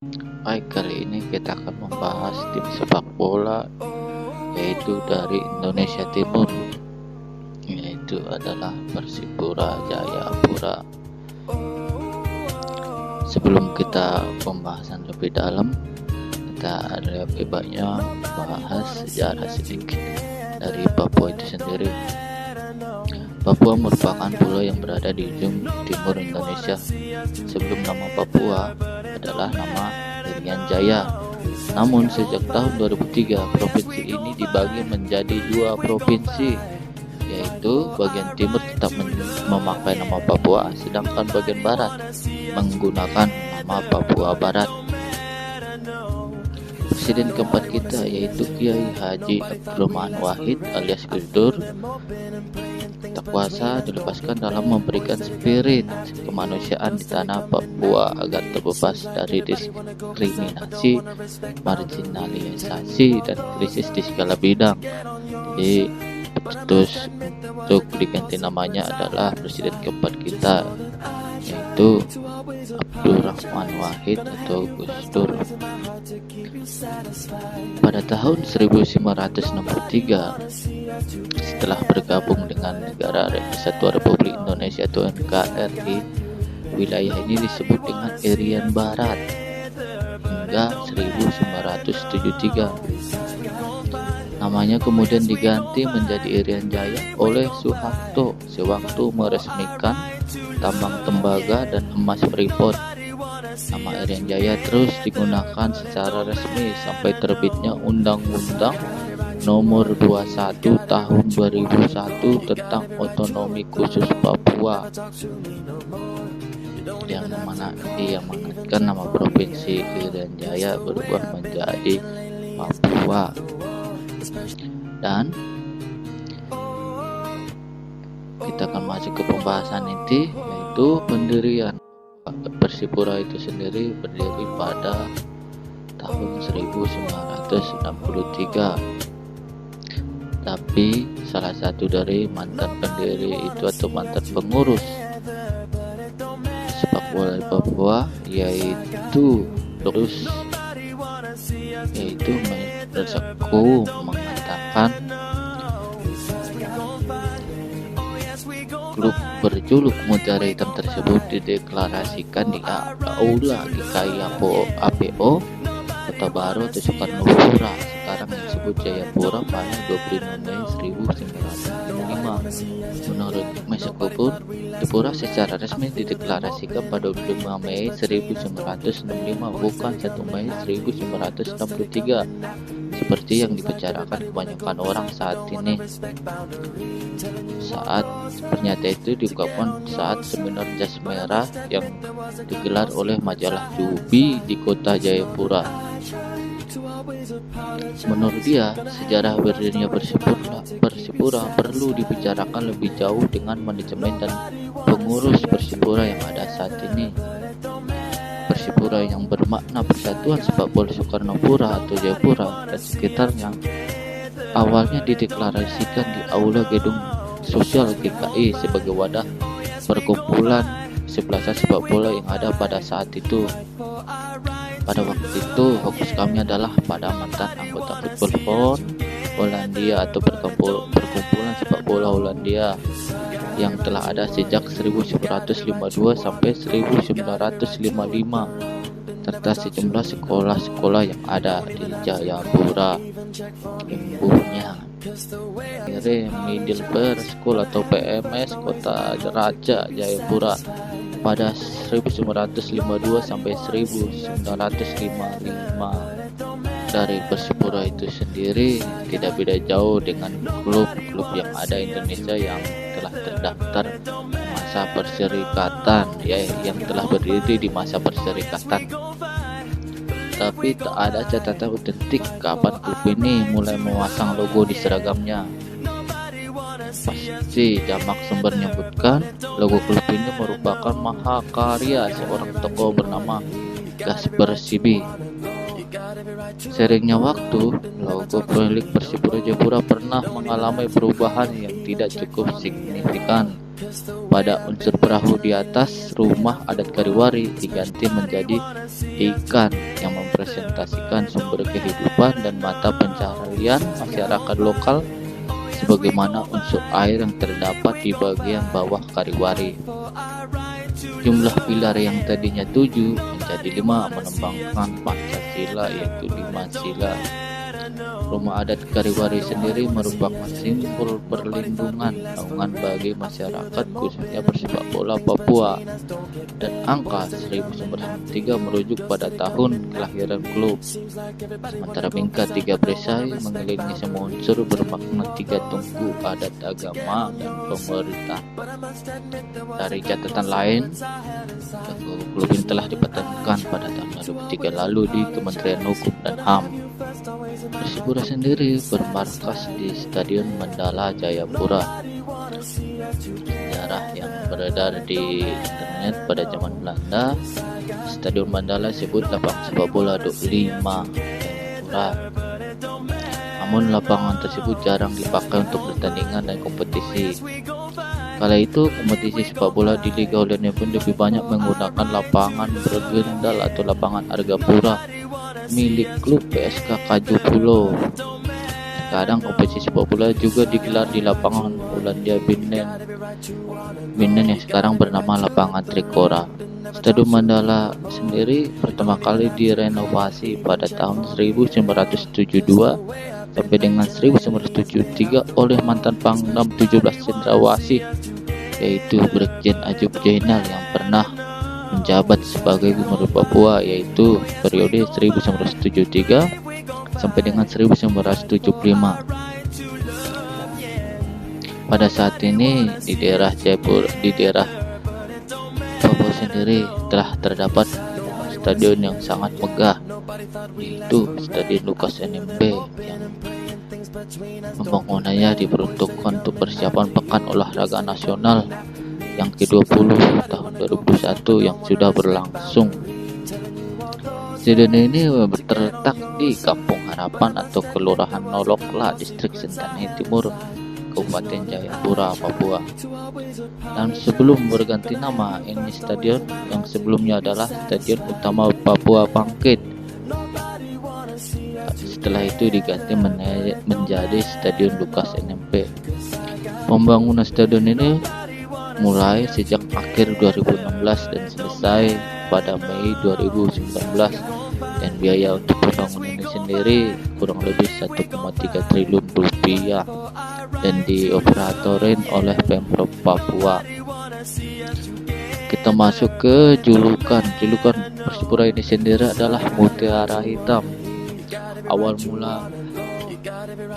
Baik, kali ini kita akan membahas tim sepak bola yaitu dari Indonesia Timur, yaitu adalah Persipura Jayapura. Sebelum kita pembahasan lebih dalam, kita lebih banyak bahas sejarah sedikit dari Papua itu sendiri. Papua merupakan pulau yang berada di ujung timur Indonesia. Sebelum nama Papua adalah nama Irian Jaya. Namun sejak tahun 2003 provinsi ini dibagi menjadi dua provinsi, yaitu bagian timur tetap memakai nama Papua, sedangkan bagian barat menggunakan nama Papua Barat. Presiden keempat kita yaitu Kiai Haji Abdurrahman Wahid alias Gus Dur tak kuasa dilepaskan dalam memberikan spirit kemanusiaan di tanah Papua agar terbebas dari diskriminasi, marginalisasi, dan krisis di segala bidang. Jadi terus untuk diganti namanya adalah presiden keempat kita yaitu Abdurrahman Wahid atau Gus Dur. Pada tahun 1963 setelah bergabung dengan Negara Kesatuan Republik Indonesia atau NKRI, wilayah ini disebut dengan Irian Barat hingga 1973. Namanya kemudian diganti menjadi Irian Jaya oleh Soeharto sewaktu meresmikan tambang tembaga dan emas Freeport. Nama Irian Jaya terus digunakan secara resmi sampai terbitnya Undang-Undang Nomor 21 Tahun 2001 tentang Otonomi Khusus Papua, yang mana diamanatkan nama provinsi Irian Jaya berubah menjadi Papua. Dan kita akan masuk ke pembahasan inti, yaitu pendirian Persipura itu sendiri berdiri pada tahun 1963. Tapi salah satu dari mantan pendiri itu atau mantan pengurus sepak bola di Papua yaitu Menurutku mengatakan klub berjuluk Mutiara Hitam tersebut dideklarasikan di Aula GKI APO Kota Baru atau Soekarno-Pura, sekarang disebut Jayapura, pada 25 Mei 1955. Menurut Meskipun Jayapura secara resmi dideklarasikan pada 25 Mei 1965, bukan 1 Mei 1963 seperti yang dibicarakan kebanyakan orang saat ini. Saat pernyataan itu diungkapkan saat seminar Jas Merah yang digelar oleh majalah Jubi di kota Jayapura. Menurut dia, sejarah berdirinya Persipura perlu dibicarakan lebih jauh dengan manajemen dan pengurus Persipura yang ada saat ini. Persipura yang bermakna Persatuan Sepak Bola Soekarno-Pura atau Jayapura dan sekitarnya awalnya dideklarasikan di Aula Gedung Sosial GKI sebagai wadah perkumpulan kesebelasan sepak bola yang ada pada saat itu. Pada waktu itu fokus kami adalah pada mantan anggota football Hollandia atau perkumpulan sepak bola Hollandia yang telah ada sejak 1952 sampai 1955 serta sejumlah sekolah-sekolah yang ada di Jayapura. Imbuhnya dari Middleburg School atau PMS Kota Raja Jayapura pada 1952 sampai 1955. Dari Persipura itu sendiri tidak beda jauh dengan klub-klub yang ada di Indonesia yang telah terdaftar masa perserikatan, yang telah berdiri di masa perserikatan. Tapi tak ada catatan otentik kapan klub ini mulai memasang logo di seragamnya. Pasti jamak sumber menyebutkan logo klub ini merupakan mahakarya seorang tokoh bernama Gasper Sibi. Seiringnya waktu, logo pemilik Persipura Jayapura pernah mengalami perubahan yang tidak cukup signifikan. Pada unsur perahu di atas rumah adat Kariwari diganti menjadi ikan yang mempresentasikan sumber kehidupan dan mata pencaharian masyarakat lokal, sebagaimana unsur air yang terdapat di bagian bawah Kariwari. Jumlah pilar yang tadinya 7 menjadi 5 menembangkan Pancasila, yaitu 5 sila. Rumah adat Kariwari sendiri merupakan simbol perlindungan naungan bagi masyarakat khususnya persepak bola Papua, dan angka 1903 merujuk pada tahun kelahiran klub. Sementara Bingka 3 perisai mengelilingi semua unsur bermakna 3 tungku adat, agama, dan pemerintah. Dari catatan lain, klub ini telah dipatenkan pada tahun 2003 lalu di Kementerian Hukum dan HAM. Persipura sendiri bermarkas di Stadion Mandala Jayapura. Sejarah yang beredar di internet pada zaman Belanda, Stadion Mandala disebut lapangan sepak bola 25 Jayapura. Namun lapangan tersebut jarang dipakai untuk pertandingan dan kompetisi. Kala itu kompetisi sepak bola di Liga Hollandia pun lebih banyak menggunakan lapangan bergendal atau lapangan Argapura milik klub PSK Kaju Pulau. Sekarang kompetisi sepak bola juga digelar di lapangan Hollandia Binnen yang sekarang bernama lapangan Trikora. Stadion Mandala sendiri pertama kali direnovasi pada tahun 1972 sampai dengan 1973 oleh mantan Pangdam 17 Cendrawasih, yaitu Brigjen Ajub Jainal yang pernah menjabat sebagai Gubernur Papua, yaitu periode 1973 sampai dengan 1975. Pada saat ini di daerah Papua sendiri telah terdapat stadion yang sangat megah, yaitu Stadion Lukas NMB yang pembangunannya diperuntukkan untuk persiapan Pekan Olahraga Nasional yang ke-20 tahun 2021 yang sudah berlangsung. Stadion ini terletak di Kampung Harapan atau Kelurahan Nolokla, Distrik Sentani Timur, Kabupaten Jayapura, Papua. Dan sebelum berganti nama, ini stadion yang sebelumnya adalah Stadion Utama Papua Bangkit. Setelah itu diganti menjadi Stadion Lukas NMB. Pembangunan stadion ini mulai sejak akhir 2016 dan selesai pada Mei 2019, dan biaya untuk pembangunan ini sendiri kurang lebih 1,3 triliun rupiah dan dioperatorin oleh Pemprov Papua. Kita masuk ke julukan Persipura ini sendiri adalah Mutiara Hitam. Awal mula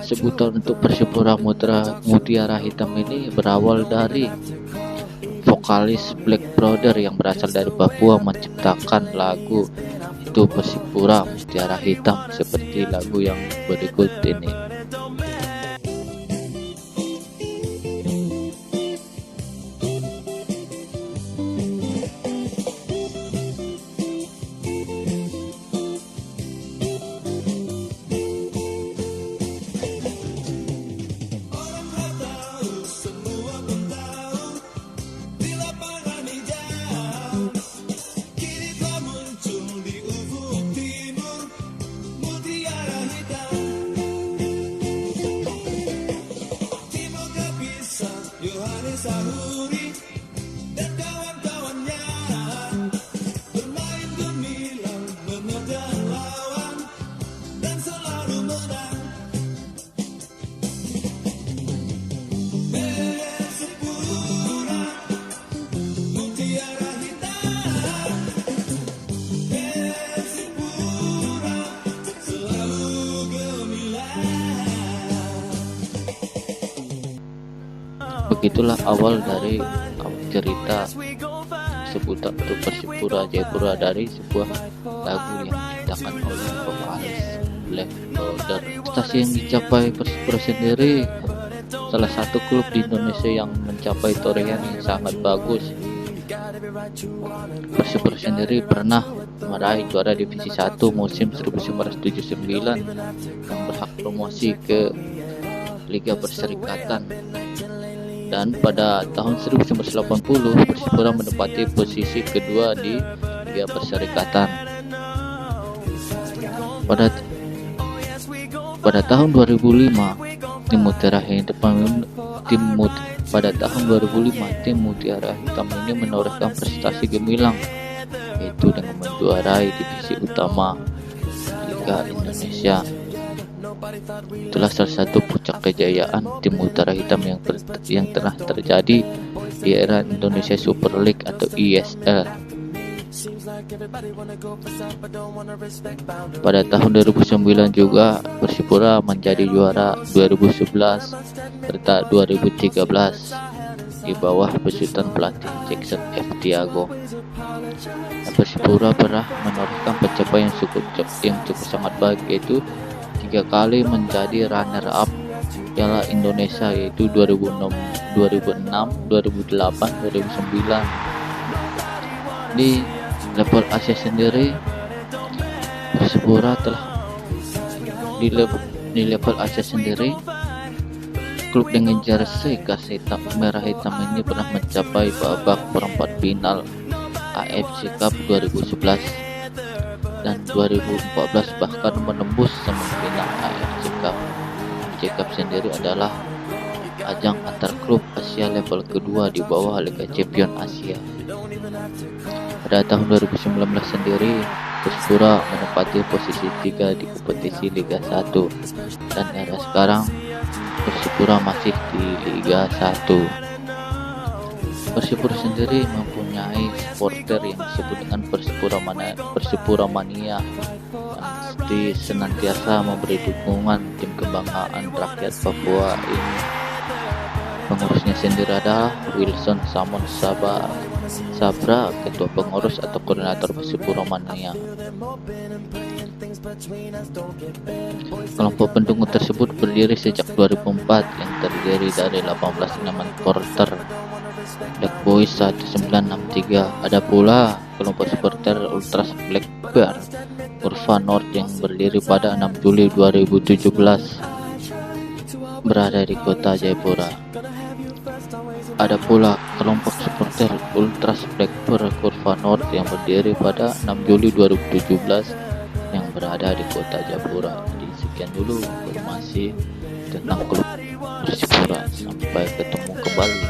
sebutan untuk Persipura Mutiara Hitam ini berawal dari vokalis Black Brother yang berasal dari Papua menciptakan lagu itu Persipura Mutiara Hitam, seperti lagu yang berikut ini. Sahuri dan kawan-kawannya bermain gemilang menerjang lawan dan selalu menang. Persipura Mutiara Hitam, Persipura selalu gemilang. Begitulah awal dari cerita sebutan untuk Persipura Jayapura dari sebuah lagu yang diciptakan oleh vokalis Black Brother. Prestasi yang dicapai Persipura sendiri salah satu klub di Indonesia yang mencapai torehan yang sangat bagus. Persipura sendiri pernah meraih juara divisi 1 musim 1979 yang berhak promosi ke Liga Perserikatan, Dan pada tahun 1980 Persipura menempati posisi kedua di Liga Perserikatan. Pada tahun 2005 tim Mutiara Hitam ini menorehkan prestasi gemilang, yaitu dengan menjuarai divisi utama Liga Indonesia. Itulah salah satu puncak kejayaan tim Mutiara Hitam yang telah terjadi di era Indonesia Super League atau ISL. Pada tahun 2009 juga Persipura menjadi juara 2011 serta 2013 di bawah besutan pelatih Jackson F. Tiago. Persipura pernah menorehkan pencapaian yang cukup sangat baik, yaitu 3 kali menjadi runner up Piala Indonesia, yaitu 2006, 2008, 2009. Di level Asia sendiri, Persipura telah di level Asia sendiri, klub dengan jersey khas merah hitam ini pernah mencapai babak perempat final AFC Cup 2011 dan 2014, bahkan menembus semifinal AFC Cup. AFC Cup sendiri adalah ajang antar klub Asia level kedua di bawah Liga Champions Asia. Pada tahun 2019 sendiri, Persipura menempati posisi 3 di kompetisi Liga 1, dan era sekarang Persipura masih di Liga 1. Persipura sendiri mempunyai supporter yang disebut dengan Persipura Mania, yang senantiasa memberi dukungan tim kebanggaan rakyat Papua ini. Pengurusnya sendiri adalah Wilson Samon Sabra, ketua pengurus atau koordinator Persipura Mania. Kelompok pendukung tersebut berdiri sejak 2004 yang terdiri dari 18 elemen supporter Black Boys 1963. Ada pula kelompok supporter Ultras Black Bear Kurva North yang berdiri pada 6 Juli 2017 berada di kota Jayapura. Ada pula kelompok supporter Ultras Black Bear Kurva North yang berdiri pada 6 Juli 2017 yang berada di kota Jayapura. Jadi sekian dulu informasi tentang klub Persipura. Sampai ketemu kembali.